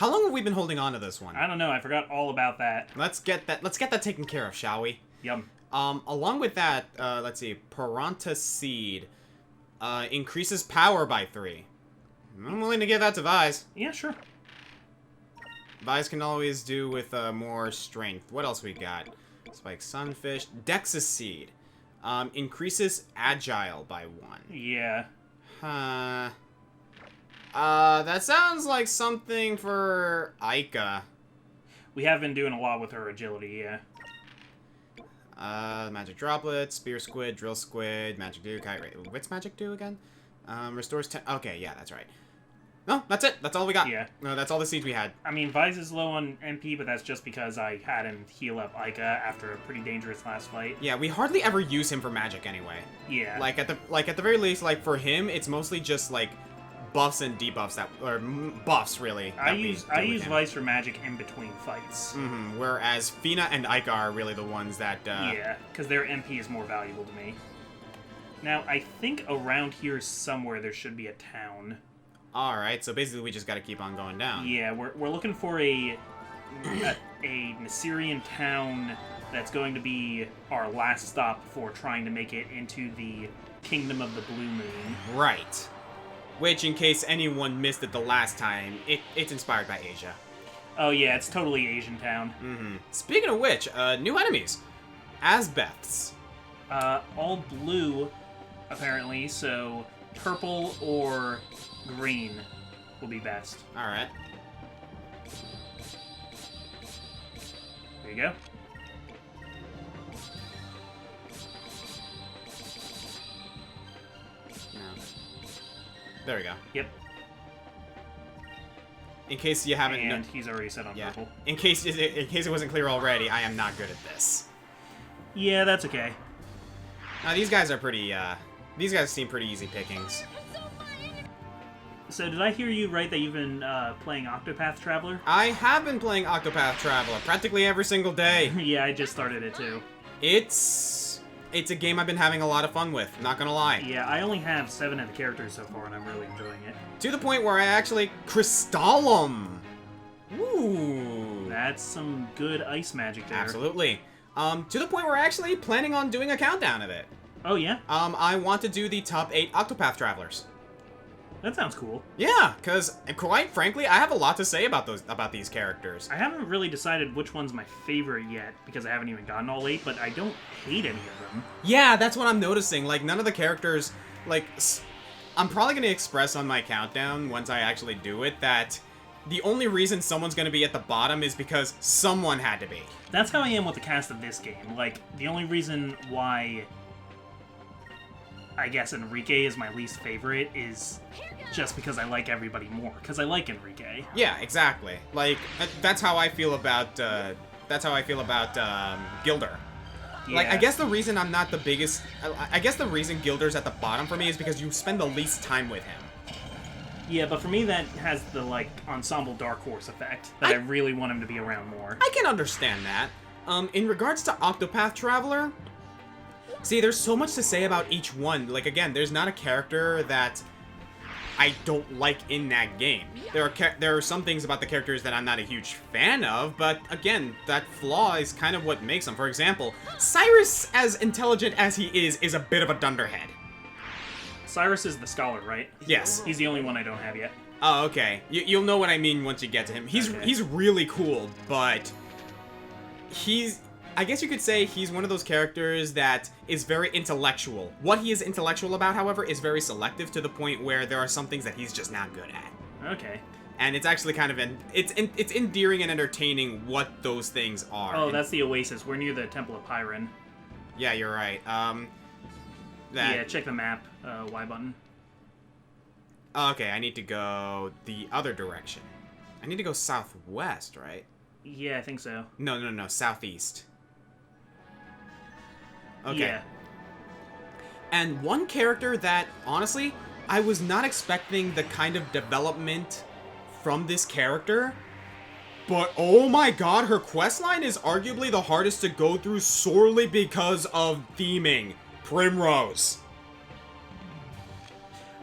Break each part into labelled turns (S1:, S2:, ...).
S1: How long have we been holding on to this one?
S2: I don't know. I forgot all about that.
S1: Let's get that taken care of, shall we?
S2: Yum.
S1: Along with that, let's see, Paranta Seed increases power by 3. I'm willing to give that to Vise.
S2: Yeah, sure.
S1: Vise can always do with more strength. What else we got? Spike Sunfish. Dexus Seed. Increases Agile by 1.
S2: Yeah.
S1: That sounds like something for Aika.
S2: We have been doing a lot with her agility, yeah.
S1: Magic Droplet, Spear Squid, Drill Squid, Magic Dew, Kite Ray. What's Magic Dew again? Restores 10. Okay, yeah, that's right. No, that's it. That's all we got.
S2: Yeah.
S1: No, that's all the seeds we had.
S2: I mean, Vise is low on MP, but that's just because I had him heal up Aika after a pretty dangerous last fight.
S1: Yeah, we hardly ever use him for magic anyway.
S2: Yeah.
S1: Like at the very least, like for him, it's mostly just like buffs and debuffs buffs really.
S2: I use Vise for magic in between fights.
S1: Mm-hmm. Whereas Fina and Aika are really the ones that.
S2: Yeah, because their MP is more valuable to me. Now, I think around here somewhere there should be a town.
S1: Alright, so basically we just gotta keep on going down.
S2: Yeah, we're looking for a Nasirian town that's going to be our last stop before trying to make it into the Kingdom of the Blue Moon.
S1: Right. Which, in case anyone missed it the last time, it's inspired by Asia.
S2: Oh yeah, it's totally Asian town.
S1: Mm-hmm. Speaking of which, new enemies. Asbeths.
S2: All blue, apparently, so purple or green will be best.
S1: Alright.
S2: There you go.
S1: No. There we go.
S2: Yep.
S1: In case you haven't...
S2: And he's already set on purple.
S1: In case it wasn't clear already, I am not good at this.
S2: Yeah, that's okay.
S1: Now, these guys are pretty, these guys seem pretty easy pickings.
S2: So, did I hear you right that you've been playing Octopath Traveler?
S1: I have been playing Octopath Traveler practically every single day.
S2: Yeah, I just started it too.
S1: It's a game I've been having a lot of fun with, not gonna lie.
S2: Yeah, I only have 7 of the characters so far, and I'm really enjoying it.
S1: To the point where I actually crystal them. Ooh.
S2: That's some good ice magic there.
S1: Absolutely. To the point where I'm actually planning on doing a countdown of it.
S2: Oh, yeah?
S1: I want to do the top 8 Octopath Travelers.
S2: That sounds cool.
S1: Yeah, because, quite frankly, I have a lot to say about these characters.
S2: I haven't really decided which one's my favorite yet, because I haven't even gotten all 8, but I don't hate any of them.
S1: Yeah, that's what I'm noticing. Like, none of the characters, like, I'm probably going to express on my countdown, once I actually do it, that the only reason someone's going to be at the bottom is because someone had to be.
S2: That's how I am with the cast of this game. Like, the only reason why I guess Enrique is my least favorite is just because I like everybody more. Because I like Enrique.
S1: Yeah, exactly. Like, that's how I feel about, Gilder.
S2: Yeah.
S1: Like, I guess the reason I'm not the biggest... I guess the reason Gilder's at the bottom for me is because you spend the least time with him.
S2: Yeah, but for me that has the, like, ensemble Dark Horse effect. That I really want him to be around more.
S1: I can understand that. In regards to Octopath Traveler... See, there's so much to say about each one. Like, again, there's not a character that I don't like in that game. There are some things about the characters that I'm not a huge fan of, but again, that flaw is kind of what makes them. For example, Cyrus, as intelligent as he is a bit of a dunderhead.
S2: Cyrus is the scholar, right?
S1: Yes.
S2: He's the only one I don't have yet.
S1: Oh, okay. You'll know what I mean once you get to him. He's really cool, but I guess you could say he's one of those characters that is very intellectual. What he is intellectual about, however, is very selective to the point where there are some things that he's just not good at.
S2: Okay.
S1: And it's actually kind of it's endearing and entertaining what those things are.
S2: Oh, that's the Oasis. We're near the Temple of Pyron.
S1: Yeah, you're right.
S2: Yeah, check the map. Y button.
S1: Okay, I need to go the other direction. I need to go southwest, right?
S2: Yeah, I think so.
S1: No, southeast. Okay.
S2: Yeah.
S1: And one character that, honestly, I was not expecting the kind of development from this character, but oh my god, her questline is arguably the hardest to go through solely because of theming. Primrose.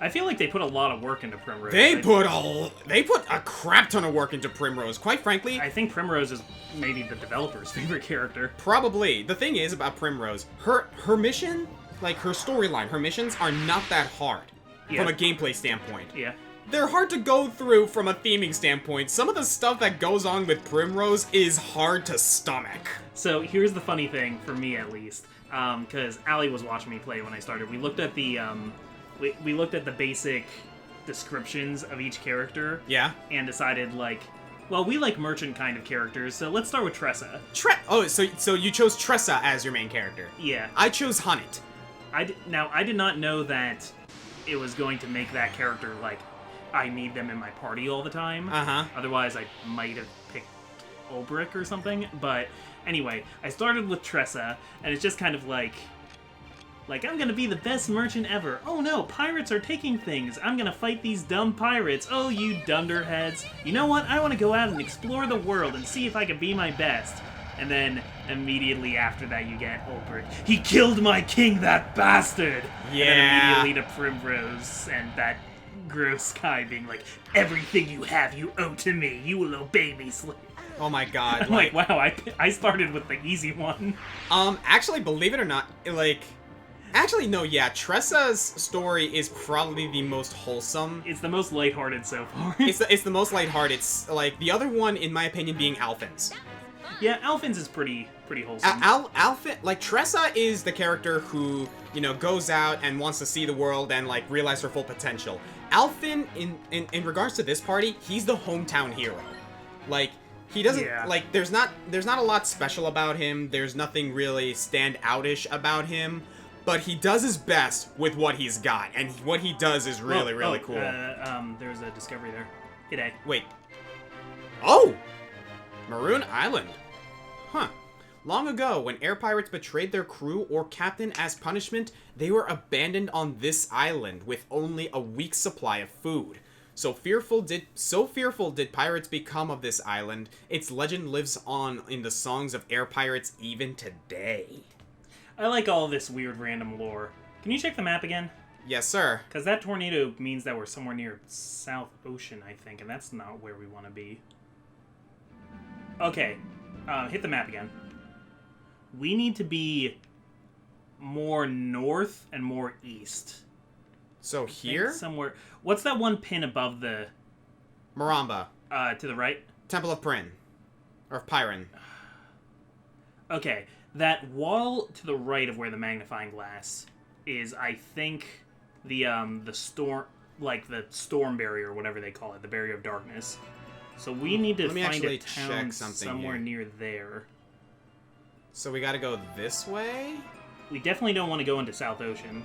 S2: I feel like they put a lot of work into Primrose.
S1: They put a crap ton of work into Primrose. Quite frankly,
S2: I think Primrose is maybe the developer's favorite character.
S1: probably. The thing is about Primrose, her mission, like her storyline, her missions are not that hard from a gameplay standpoint.
S2: Yeah.
S1: They're hard to go through from a theming standpoint. Some of the stuff that goes on with Primrose is hard to stomach.
S2: So here's the funny thing, for me at least, because Allie was watching me play when I started. We looked at the we looked at the basic descriptions of each character.
S1: Yeah.
S2: And decided, like, well, we like merchant kind of characters, so let's start with Tressa.
S1: So you chose Tressa as your main character.
S2: Yeah.
S1: I chose Hunnit.
S2: Now, I did not know that it was going to make that character, like, I need them in my party all the time.
S1: Uh-huh.
S2: Otherwise, I might have picked Ulbrich or something. But anyway, I started with Tressa, and it's just kind of like, I'm gonna be the best merchant ever. Oh no, pirates are taking things. I'm gonna fight these dumb pirates. Oh, you dunderheads. You know what? I want to go out and explore the world and see if I can be my best. And then, immediately after that, you get Ulbrich. He killed my king, that bastard!
S1: Yeah.
S2: And then immediately to Primrose, and that gross guy being like, everything you have you owe to me. You will obey me, slave.
S1: Oh my god.
S2: I'm like, wow, I started with the easy one.
S1: Actually, believe it or not, like... Actually, no, yeah, Tressa's story is probably the most wholesome.
S2: It's the most lighthearted so far.
S1: It's the most lighthearted. It's, like, the other one, in my opinion, being Alphin's.
S2: Yeah, Alphin's is pretty wholesome.
S1: Alphin, like, Tressa is the character who, you know, goes out and wants to see the world and, like, realize her full potential. Alphin, in regards to this party, he's the hometown hero. Like, he doesn't, like, there's not a lot special about him. There's nothing really stand-outish about him. But he does his best with what he's got, and what he does is really cool.
S2: There's a discovery there. G'day.
S1: Wait. Oh! Maroon Island. Huh. Long ago, when air pirates betrayed their crew or captain as punishment, they were abandoned on this island with only a week's supply of food. So fearful did pirates become of this island, its legend lives on in the songs of air pirates even today.
S2: I like all this weird random lore. Can you check the map again?
S1: Yes, sir.
S2: Because that tornado means that we're somewhere near South Ocean, I think, and that's not where we want to be. Okay, hit the map again. We need to be more north and more east.
S1: So here?
S2: Somewhere. What's that one pin above the...
S1: Maramba.
S2: To the right?
S1: Temple of Prin. Or Pyrin.
S2: Okay. That wall to the right of where the magnifying glass is, I think, the storm, like the storm barrier, or whatever they call it, the barrier of darkness. So we need to find a town somewhere near there.
S1: So we gotta go this way?
S2: We definitely don't want to go into South Ocean.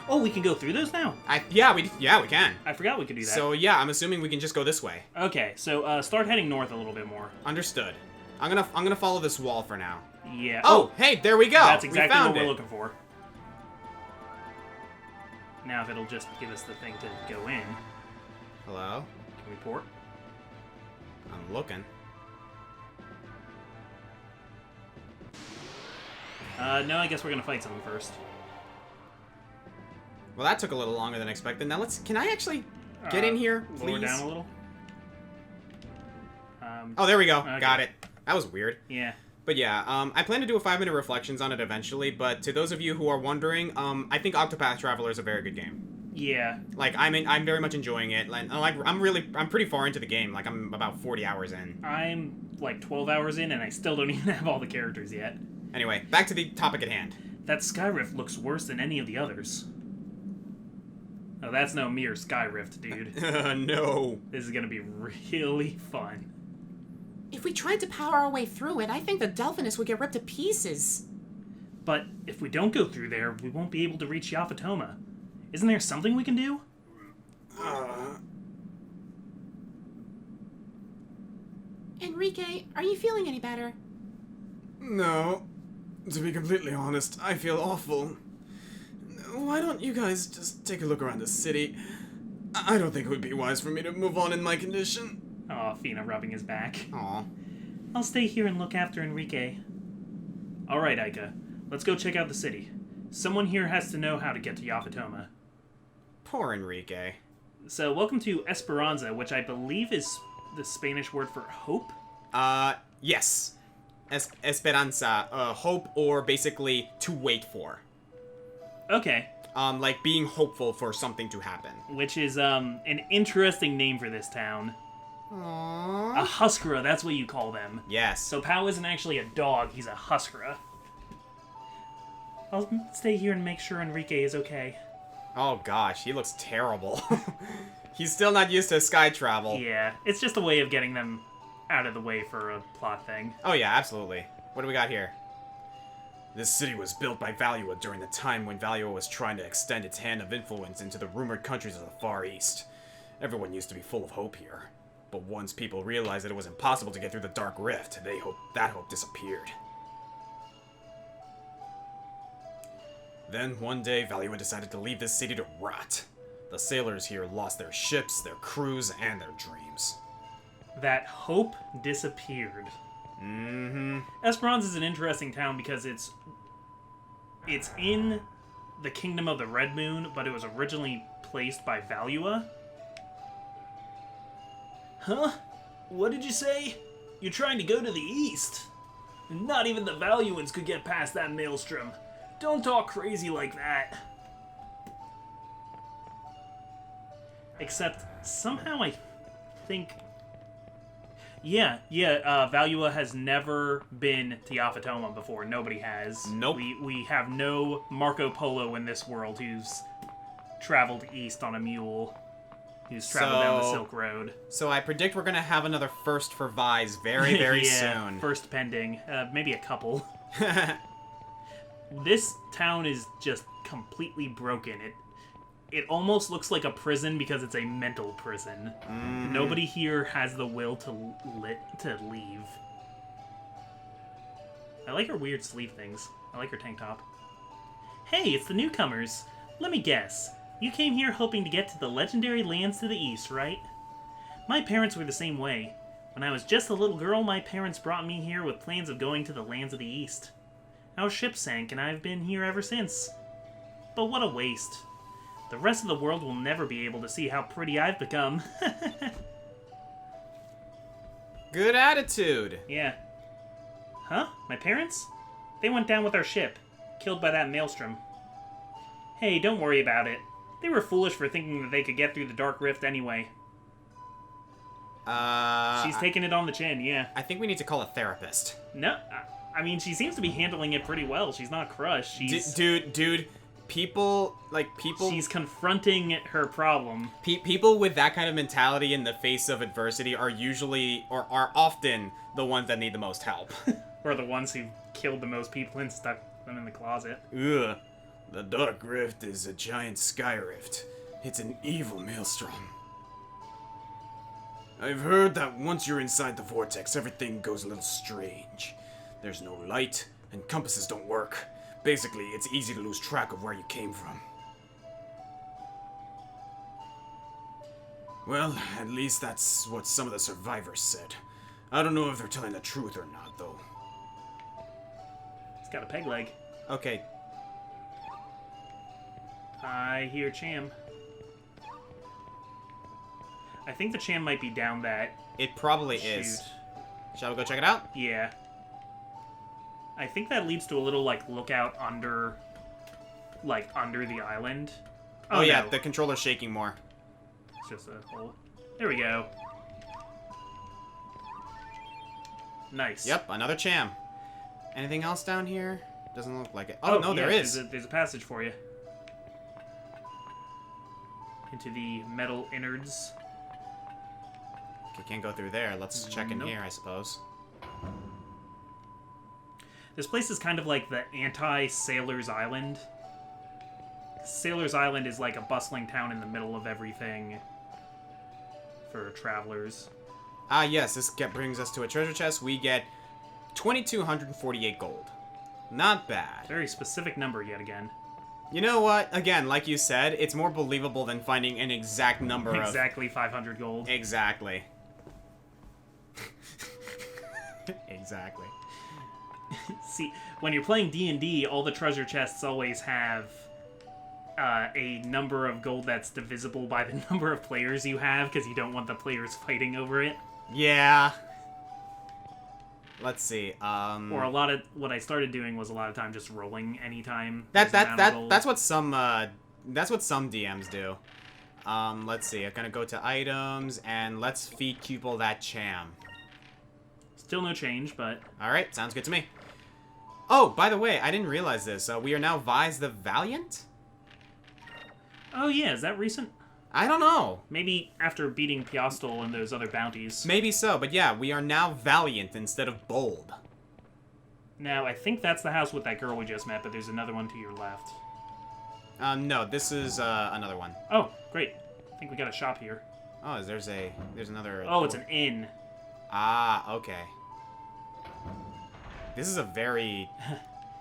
S2: Oh, we can go through those now?
S1: Yeah, we can.
S2: I forgot we could do that.
S1: So yeah, I'm assuming we can just go this way.
S2: Okay, so start heading north a little bit more.
S1: Understood. I'm gonna follow this wall for now.
S2: Yeah.
S1: Oh, hey, there we go.
S2: That's exactly what we're looking for. Now, if it'll just give us the thing to go in.
S1: Hello?
S2: Can we port?
S1: I'm looking.
S2: No, I guess we're gonna fight someone first.
S1: Well, that took a little longer than expected. Now can I actually get in here, please?
S2: Lower down a little.
S1: Oh, there we go.
S2: Okay.
S1: Got it. That was weird.
S2: Yeah.
S1: But yeah, I plan to do a 5-minute reflections on it eventually, but to those of you who are wondering, I think Octopath Traveler is a very good game.
S2: Yeah.
S1: Like, I'm very much enjoying it. I'm pretty far into the game. Like, I'm about 40 hours in.
S2: I'm like 12 hours in, and I still don't even have all the characters yet.
S1: Anyway, back to the topic at hand.
S2: That Skyrift looks worse than any of the others. Oh, that's no mere Skyrift, dude.
S1: No.
S2: This is gonna be really fun.
S3: If we tried to power our way through it, I think the Delphinus would get ripped to pieces.
S2: But if we don't go through there, we won't be able to reach Yafatoma. Isn't there something we can do?
S3: Enrique, are you feeling any better?
S1: No. To be completely honest, I feel awful. Why don't you guys just take a look around the city? I don't think it would be wise for me to move on in my condition.
S2: Aw, Fina rubbing his back.
S1: Aw.
S2: I'll stay here and look after Enrique. Alright, Aika. Let's go check out the city. Someone here has to know how to get to Yafatoma.
S1: Poor Enrique.
S2: So, welcome to Esperanza, which I believe is the Spanish word for hope?
S1: Yes. Esperanza, hope, or basically to wait for.
S2: Okay.
S1: Like being hopeful for something to happen.
S2: Which is, an interesting name for this town.
S1: Aww.
S2: A Huskera, that's what you call them.
S1: Yes.
S2: So Pao isn't actually a dog, he's a Huskera. I'll stay here and make sure Enrique is okay.
S1: Oh gosh, he looks terrible. He's still not used to sky travel.
S2: Yeah, it's just a way of getting them out of the way for a plot thing.
S1: Oh yeah, absolutely. What do we got here? This city was built by Valua during the time when Valua was trying to extend its hand of influence into the rumored countries of the Far East. Everyone used to be full of hope here. But once people realized that it was impossible to get through the Dark Rift, that hope disappeared. Then, one day, Valua decided to leave this city to rot. The sailors here lost their ships, their crews, and their dreams.
S2: That hope disappeared.
S1: Mm-hmm.
S2: Esperanza is an interesting town because it's in the Kingdom of the Red Moon, but it was originally placed by Valua. Huh? What did you say? You're trying to go to the east. Not even the Valuans could get past that maelstrom. Don't talk crazy like that. Except, somehow I think... Yeah, Valua has never been to Yafatoma before. Nobody has.
S1: Nope.
S2: We have no Marco Polo in this world who's traveled east on a mule. Who's traveled down the Silk Road.
S1: So I predict we're gonna have another first for Vise very, very
S2: yeah,
S1: soon.
S2: First pending. Maybe a couple. This town is just completely broken. It almost looks like a prison because it's a mental prison.
S1: Mm.
S2: Nobody here has the will to leave. I like her weird sleeve things. I like her tank top. Hey, it's the newcomers. Let me guess. You came here hoping to get to the legendary lands to the east, right? My parents were the same way. When I was just a little girl, my parents brought me here with plans of going to the lands of the east. Our ship sank, and I've been here ever since. But what a waste. The rest of the world will never be able to see how pretty I've become.
S1: Good attitude.
S2: Yeah. Huh? My parents? They went down with our ship, killed by that maelstrom. Hey, don't worry about it. They were foolish for thinking that they could get through the Dark Rift anyway. She's taking it on the chin, yeah.
S1: I think we need to call a therapist.
S2: No, I mean, she seems to be handling it pretty well. She's not crushed. She's...
S1: Dude, people...
S2: She's confronting her problem.
S1: People with that kind of mentality in the face of adversity are usually, or are often, the ones that need the most help.
S2: Or the ones who killed the most people and stuck them in the closet.
S1: Ugh. The Dark Rift is a giant sky rift. It's an evil maelstrom. I've heard that once you're inside the vortex, everything goes a little strange. There's no light, and compasses don't work. Basically, it's easy to lose track of where you came from. Well, at least that's what some of the survivors said. I don't know if they're telling the truth or not, though.
S2: It's got a peg leg.
S1: Okay.
S2: I hear Cham. I think the Cham might be down that
S1: It probably
S2: chute.
S1: is. Shall we go check it out?
S2: Yeah. I think that leads to a little, like, lookout under the island.
S1: Oh yeah,
S2: no.
S1: the controller's shaking more.
S2: It's just a hole. There we go. Nice.
S1: Yep, another Cham. Anything else down here? Doesn't look like it. Oh, no,
S2: yeah,
S1: there is.
S2: There's a passage for you. Into the metal innards.
S1: Okay, can't go through there. Let's check in
S2: Nope.
S1: here, I suppose.
S2: This place is kind of like the anti-Sailor's Island. Sailor's Island is like a bustling town in the middle of everything for travelers.
S1: Ah, yes, this brings us to a treasure chest. We get 2,248 gold. Not bad.
S2: Very specific number yet again.
S1: You know what? Again, like you said, it's more believable than finding an exact number of...
S2: Exactly 500 gold.
S1: Exactly. Exactly.
S2: See, when you're playing D&D, all the treasure chests always have a number of gold that's divisible by the number of players you have, because you don't want the players fighting over it.
S1: Yeah. Let's see.
S2: Or a lot of what I started doing was a lot of time just rolling anytime.
S1: That's what some DMs do. Let's see. I'm gonna go to items and let's feed Cupel that cham.
S2: Still no change, but
S1: all right, sounds good to me. Oh, by the way, I didn't realize this. We are now Vise the Valiant.
S2: oh yeah, is that recent?
S1: I don't know.
S2: Maybe after beating Piastel and those other bounties.
S1: Maybe so, but yeah, we are now Valiant instead of Bold.
S2: Now, I think that's the house with that girl we just met, but there's another one to your left.
S1: No, this is another one.
S2: Oh, great. I think we got a shop here.
S1: Oh, there's another...
S2: Oh, it's an inn.
S1: Ah, okay. This is a very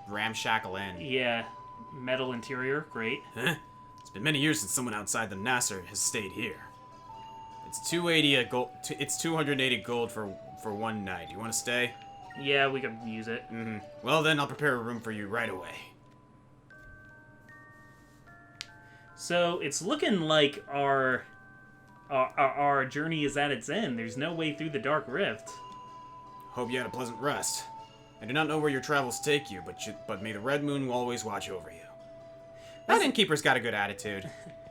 S1: ramshackle inn.
S2: Yeah, metal interior, great.
S1: Huh? It's been many years since someone outside the Nasser has stayed here. It's 280 a gold. It's 280 gold for one night. You want to stay?
S2: Yeah, we could use it.
S1: Mm-hmm. Well, then I'll prepare a room for you right away.
S2: So it's looking like our journey is at its end. There's no way through the Dark Rift.
S1: Hope you had a pleasant rest. I do not know where your travels take you, but may the Red Moon will always watch over you. That innkeeper's got a good attitude.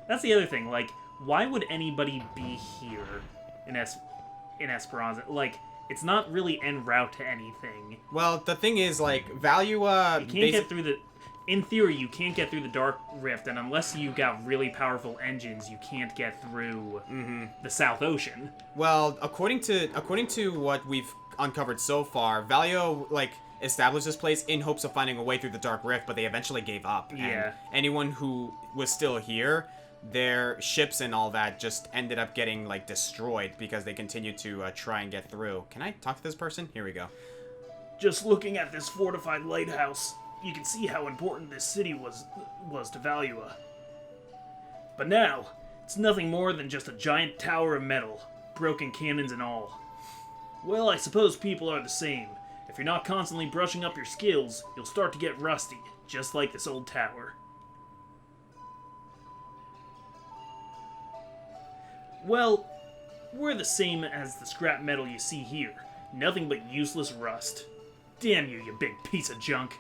S2: That's the other thing. Like, why would anybody be here in Esperanza? Like, it's not really en route to anything.
S1: Well, the thing is, like, Valua...
S2: You can't get through the... In theory, you can't get through the Dark Rift, and unless you got really powerful engines, you can't get through the South Ocean.
S1: Well, according to what we've uncovered so far, Valio, like, established this place in hopes of finding a way through the Dark Rift, but they eventually gave up.
S2: Yeah.
S1: And anyone who was still here, their ships and all that just ended up getting, like, destroyed because they continued to try and get through. Can I talk to this person? Here we go.
S2: Just looking at this fortified lighthouse, you can see how important this city was to Valua. But now, it's nothing more than just a giant tower of metal, broken cannons and all. Well, I suppose people are the same. If you're not constantly brushing up your skills, you'll start to get rusty, just like this old tower. Well, we're the same as the scrap metal you see here. Nothing but useless rust. Damn you, you big piece of junk.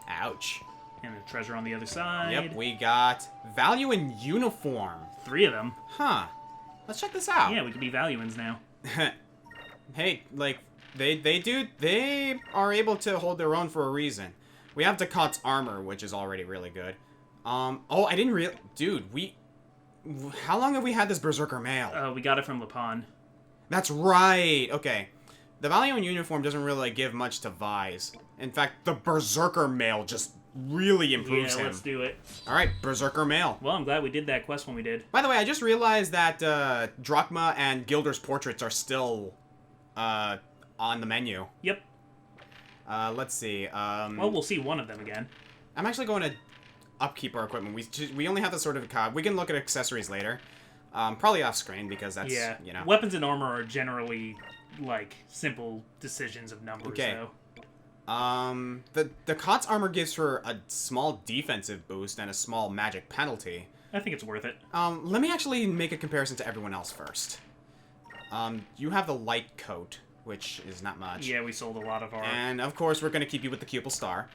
S1: Ouch.
S2: And the treasure on the other side.
S1: Yep, we got Value in uniform.
S2: 3 of them.
S1: Huh. Let's check this out.
S2: Yeah, we could be Valuans now.
S1: Hey, like, they are able to hold their own for a reason. We have Ducat's armor, which is already really good. Oh, I didn't real... Dude, how long have we had this Berserker mail?
S2: We got it from Lapon.
S1: That's right! Okay. The Value in uniform doesn't really give much to Vise. In fact, the Berserker mail just really improves him.
S2: Yeah, let's do it.
S1: Alright, Berserker mail.
S2: Well, I'm glad we did that quest when we did.
S1: By the way, I just realized that Drachma and Gilder's portraits are still on the menu.
S2: Yep.
S1: Let's see.
S2: Well, we'll see one of them again.
S1: I'm actually going to upkeep our equipment. We only have the sort of cog. We can look at accessories later. Probably off screen because that's, you know.
S2: Weapons and armor are generally, like, simple decisions of numbers,
S1: okay.
S2: though.
S1: The Kot's armor gives her a small defensive boost and a small magic penalty.
S2: I think it's worth it.
S1: Let me actually make a comparison to everyone else first. You have the light coat, which is not much.
S2: Yeah, we sold a lot of our...
S1: And, of course, we're going to keep you with the Cupel Star.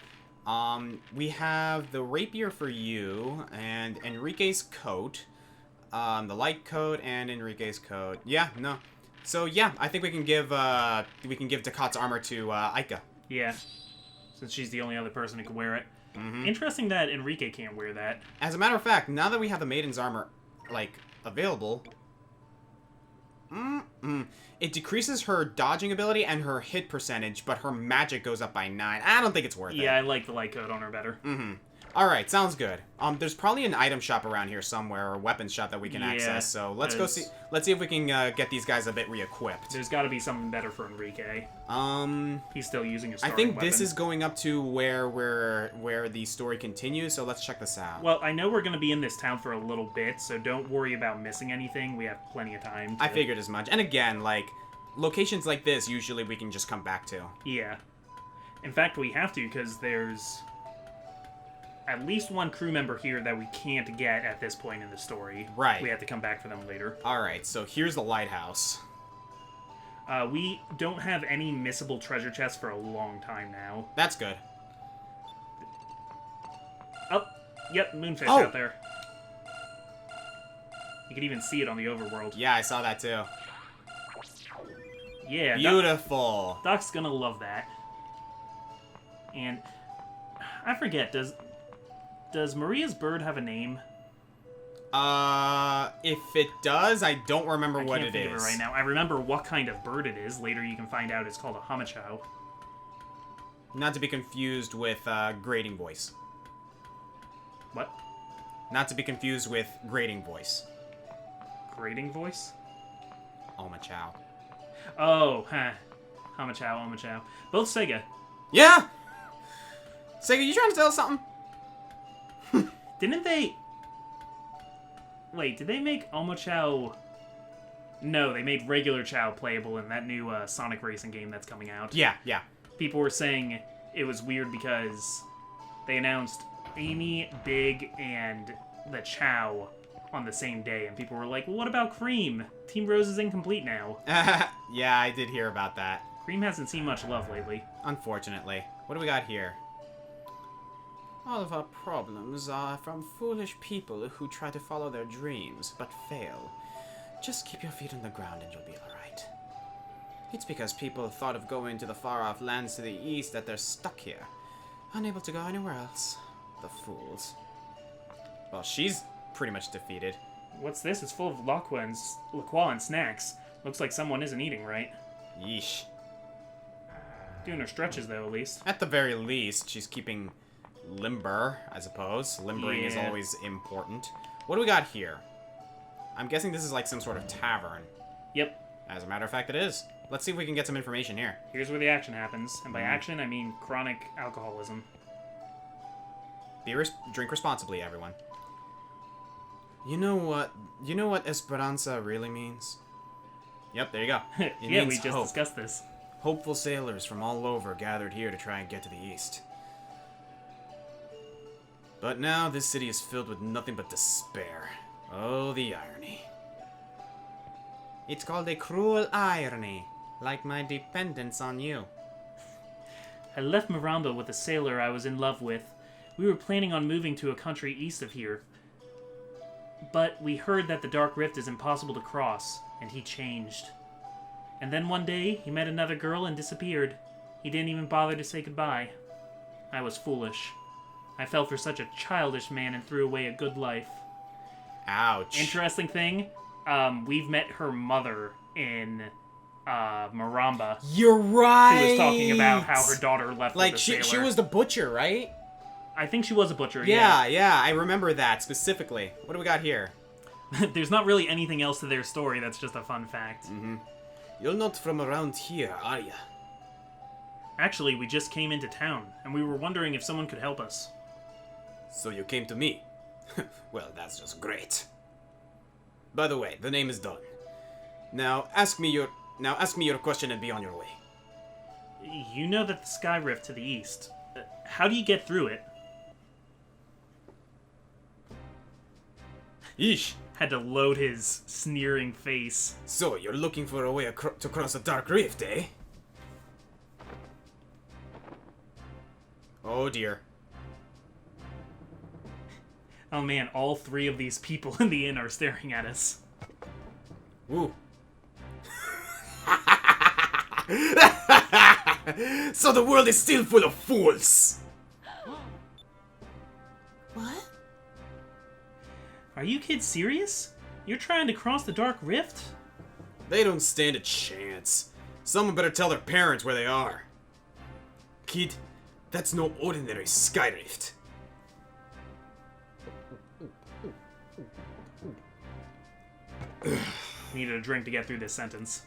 S1: We have the rapier for you, and Enrique's coat. The light coat and Enrique's coat. Yeah, no. So, yeah, I think we can give Ducat's armor to Aika.
S2: Yeah, since she's the only other person who can wear it.
S1: Mm-hmm.
S2: Interesting that Enrique can't wear that.
S1: As a matter of fact, now that we have the Maiden's armor, like, available... It decreases her dodging ability and her hit percentage, but her magic goes up by 9. I don't think it's worth it.
S2: Yeah, I like the light coat on her better.
S1: Mm-hmm. Alright, sounds good. There's probably an item shop around here somewhere, or a weapons shop that we can access, so let's see if we can get these guys a bit re-equipped.
S2: There's gotta be something better for Enrique. He's still using his
S1: I think this is going up to where the story continues, so let's check this out.
S2: Well, I know we're gonna be in this town for a little bit, so don't worry about missing anything. We have plenty of time.
S1: I figured as much. And again, like, locations like this, usually we can just come back to.
S2: Yeah. In fact, we have to, because there's at least one crew member here that we can't get at this point in the story.
S1: Right.
S2: We have to come back for them later.
S1: Alright, so here's the lighthouse.
S2: We don't have any missable treasure chests for a long time now.
S1: That's good.
S2: Oh, yep, moonfish
S1: Oh.
S2: out there. You can even see it on the overworld.
S1: Yeah, I saw that too.
S2: Yeah,
S1: Beautiful.
S2: Doc's gonna love that. And I forget, does Maria's bird have a name?
S1: If it does, I don't remember what
S2: I
S1: it
S2: can't think of
S1: is.
S2: it right now. I remember what kind of bird it is. Later you can find out it's called a hamachow.
S1: Not to be confused with grating voice.
S2: What?
S1: Not to be confused with grating voice.
S2: Grating voice?
S1: Oma Chow.
S2: Oh, huh. Hamachow. Both Sega.
S1: Yeah! Sega, you trying to tell us something?
S2: Didn't they... Wait, did they make Omochow... No, they made regular Chow playable in that new Sonic racing game that's coming out.
S1: Yeah.
S2: People were saying it was weird because they announced Amy, Big, and the Chow on the same day, and people were like, well, what about Cream? Team Rose is incomplete now.
S1: Yeah, I did hear about that.
S2: Cream hasn't seen much love lately.
S1: Unfortunately. What do we got here? All of our problems are from foolish people who try to follow their dreams, but fail. Just keep your feet on the ground and you'll be alright. It's because people thought of going to the far-off lands to the east that they're stuck here, unable to go anywhere else. The fools. Well, she's pretty much defeated.
S2: What's this? It's full of LaCroix and snacks. Looks like someone isn't eating right.
S1: Yeesh.
S2: Doing her stretches, though, at least.
S1: At the very least, she's keeping limber, I suppose. Limbering is
S2: Yeah.
S1: always important. What do we got here? I'm guessing this is like some sort of tavern.
S2: Yep.
S1: As a matter of fact, it is. Let's see if we can get some information here.
S2: Here's where the action happens. And by action, I mean chronic alcoholism.
S1: Drink responsibly, everyone. You know what Esperanza really means? Yep, there you go. It
S2: Yeah, we
S1: means
S2: just
S1: hope.
S2: discussed this.
S1: Hopeful sailors from all over gathered here to try and get to the east. But now this city is filled with nothing but despair. Oh, the irony. It's called a cruel irony, like my dependence on you.
S2: I left Miranda with a sailor I was in love with. We were planning on moving to a country east of here. But we heard that the Dark Rift is impossible to cross, and he changed. And then one day, he met another girl and disappeared. He didn't even bother to say goodbye. I was foolish. I fell for such a childish man and threw away a good life.
S1: Ouch.
S2: Interesting thing, we've met her mother in Maramba.
S1: You're right!
S2: Who was talking about how her daughter left
S1: Like,
S2: with a sailor.
S1: she was the butcher, right?
S2: I think she was a butcher,
S1: Yeah, I remember that specifically. What do we got here?
S2: There's not really anything else to their story, that's just a fun fact.
S1: Mm-hmm. You're not from around here, are ya?
S2: Actually, we just came into town, and we were wondering if someone could help us.
S1: So you came to me? Well, that's just great. By the way, the name is done. Now ask me your question and be on your way.
S2: You know that the Sky Rift to the east. How do you get through it?
S1: Yeesh.
S2: Had to load his sneering face.
S1: So you're looking for a way to cross the Dark Rift, eh? Oh dear.
S2: Oh man, all three of these people in the inn are staring at us.
S1: Woo. So the world is still full of fools!
S3: What?
S2: Are you kids serious? You're trying to cross the Dark Rift?
S1: They don't stand a chance. Someone better tell their parents where they are. Kid, that's no ordinary skyrift.
S2: Needed a drink to get through this sentence.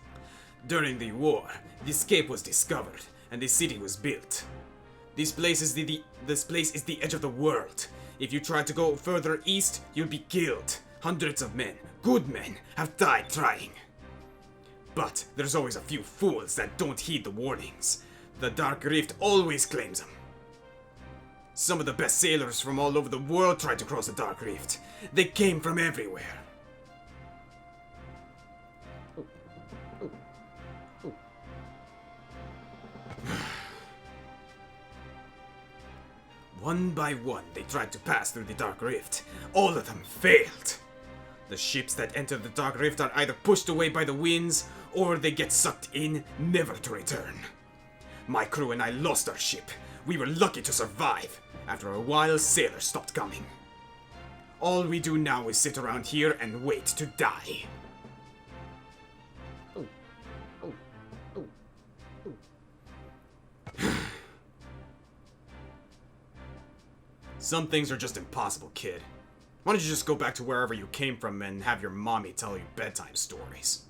S1: During the war, the escape was discovered, and the city was built. This place is the edge of the world. If you try to go further east, you'll be killed. Hundreds of men, good men, have died trying. But there's always a few fools that don't heed the warnings. The Dark Rift always claims them. Some of the best sailors from all over the world tried to cross the Dark Rift. They came from everywhere. One by one, they tried to pass through the Dark Rift. All of them failed. The ships that enter the Dark Rift are either pushed away by the winds, or they get sucked in, never to return. My crew and I lost our ship. We were lucky to survive. After a while, sailors stopped coming. All we do now is sit around here and wait to die. Some things are just impossible, kid. Why don't you just go back to wherever you came from and have your mommy tell you bedtime stories?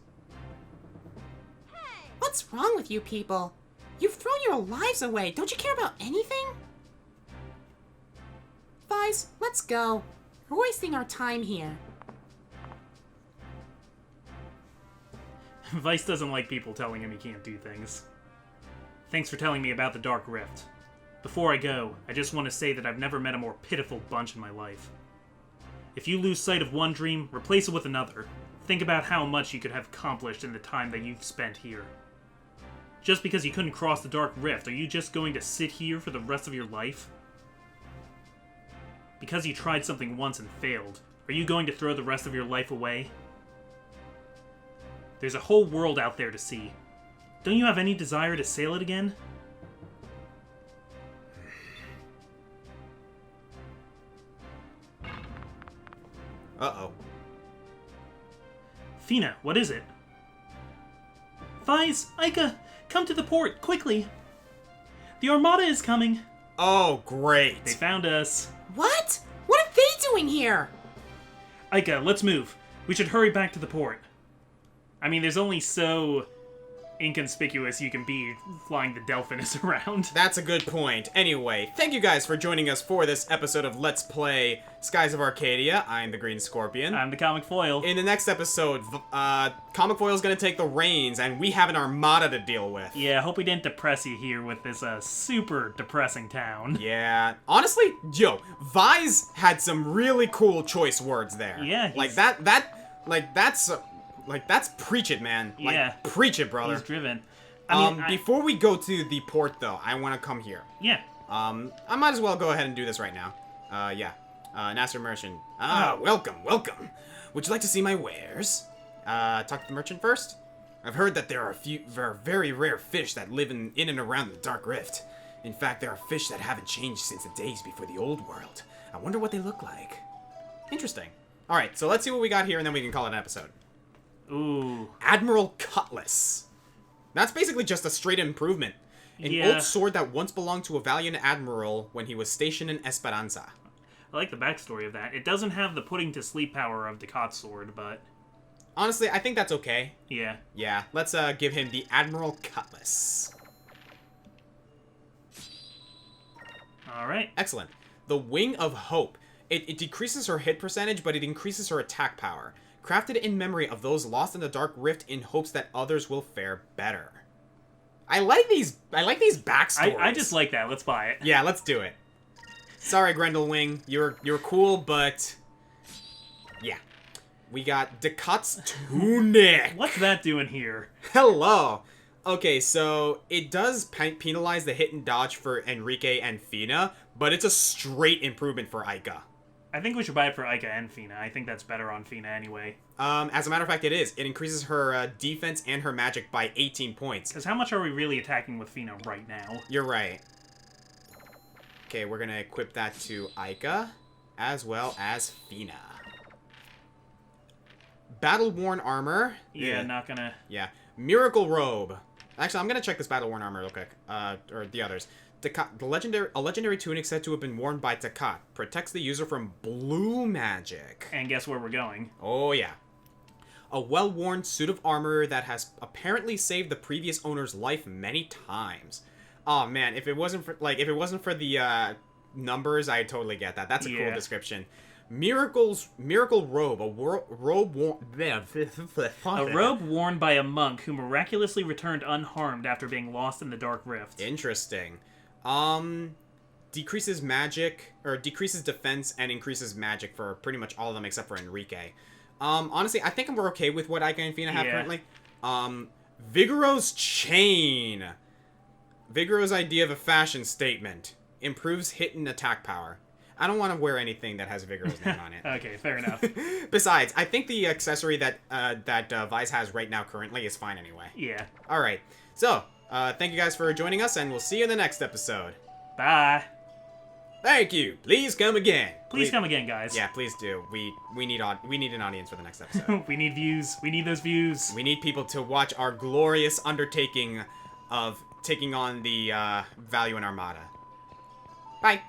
S3: What's wrong with you people? You've thrown your lives away. Don't you care about anything? Vice, let's go. We're wasting our time here.
S2: Vice doesn't like people telling him he can't do things. Thanks for telling me about the Dark Rift. Before I go, I just want to say that I've never met a more pitiful bunch in my life. If you lose sight of one dream, replace it with another. Think about how much you could have accomplished in the time that you've spent here. Just because you couldn't cross the Dark Rift, are you just going to sit here for the rest of your life? Because you tried something once and failed, are you going to throw the rest of your life away? There's a whole world out there to see. Don't you have any desire to sail it again?
S1: Uh-oh.
S2: Fina, what is it? Vice, Aika, come to the port, quickly! The Armada is coming!
S1: Oh, great!
S2: They found us.
S3: What? What are they doing here?
S2: Aika, let's move. We should hurry back to the port. I mean, there's only so inconspicuous you can be flying the Delphinus around.
S1: That's a good point. Anyway, thank you guys for joining us for this episode of Let's Play Skies of Arcadia. I'm the Green Scorpion.
S2: I'm the Comic Foil.
S1: In the next episode, Comic Foil's gonna take the reins, and we have an armada to deal with.
S2: Yeah, hope we didn't depress you here with this super depressing town.
S1: Yeah. Honestly, yo, Vise had some really cool choice words there.
S2: Yeah,
S1: that's preach it, man. Like,
S2: Yeah.
S1: preach it, brother.
S2: He's driven. I mean,
S1: Before we go to the port, though, I want to come here.
S2: Yeah.
S1: I might as well go ahead and do this right now. Yeah. Nasser Merchant. Welcome. Would you like to see my wares? Talk to the merchant first? I've heard that there are very rare fish that live in and around the Dark Rift. In fact, there are fish that haven't changed since the days before the old world. I wonder what they look like. Interesting. Alright, so let's see what we got here, and then we can call it an episode.
S2: Ooh.
S1: Admiral Cutlass. That's basically just a straight improvement. An old sword that once belonged to a valiant admiral when he was stationed in Esperanza.
S2: I like the backstory of that. It doesn't have the putting to sleep power of Ducat's sword, but...
S1: Honestly, I think that's okay.
S2: Yeah.
S1: Yeah, let's give him the Admiral Cutlass.
S2: Alright.
S1: Excellent. The Wing of Hope. It decreases her hit percentage, but it increases her attack power. Crafted in memory of those lost in the Dark Rift in hopes that others will fare better. I like these backstories.
S2: I just like that. Let's buy it.
S1: Yeah, let's do it. Sorry, Grendel Wing. You're cool, but... Yeah. We got Ducat's Tunic.
S2: What's that doing here?
S1: Hello. Okay, so it does penalize the hit and dodge for Enrique and Fina, but it's a straight improvement for Aika.
S2: I think we should buy it for Aika and Fina. I think that's better on Fina anyway.
S1: As a matter of fact, it is. It increases her defense and her magic by 18 points.
S2: Because how much are we really attacking with Fina right now?
S1: You're right. Okay, we're going to equip that to Aika, as well as Fina. Battle-worn armor.
S2: Yeah, not gonna...
S1: Yeah. Miracle robe. Actually, I'm going to check this battle-worn armor real quick. Or the others. A legendary tunic said to have been worn by Ducat. Protects the user from blue magic.
S2: And guess where we're going?
S1: Oh, yeah. A well-worn suit of armor that has apparently saved the previous owner's life many times. Oh, man, if it wasn't for the numbers, I'd totally get that. That's a cool description. Miracle robe, robe worn.
S2: A robe worn by a monk who miraculously returned unharmed after being lost in the Dark Rift.
S1: Interesting. Decreases magic, or decreases defense and increases magic for pretty much all of them except for Enrique. Honestly, I think we're okay with what Ika and Fina have currently. Vigoro's chain. Vigoro's idea of a fashion statement. Improves hit and attack power. I don't want to wear anything that has Vigoro's name on it.
S2: Okay, fair enough.
S1: Besides, I think the accessory that Vice has right now currently is fine anyway.
S2: Yeah.
S1: Alright, so, thank you guys for joining us, and we'll see you in the next episode.
S2: Bye.
S1: Thank you. Please come again.
S2: Please come again, guys.
S1: Yeah, please do. We need an audience for the next episode.
S2: We need views. We need those views.
S1: We need people to watch our glorious undertaking of taking on the Value and Armada. Bye.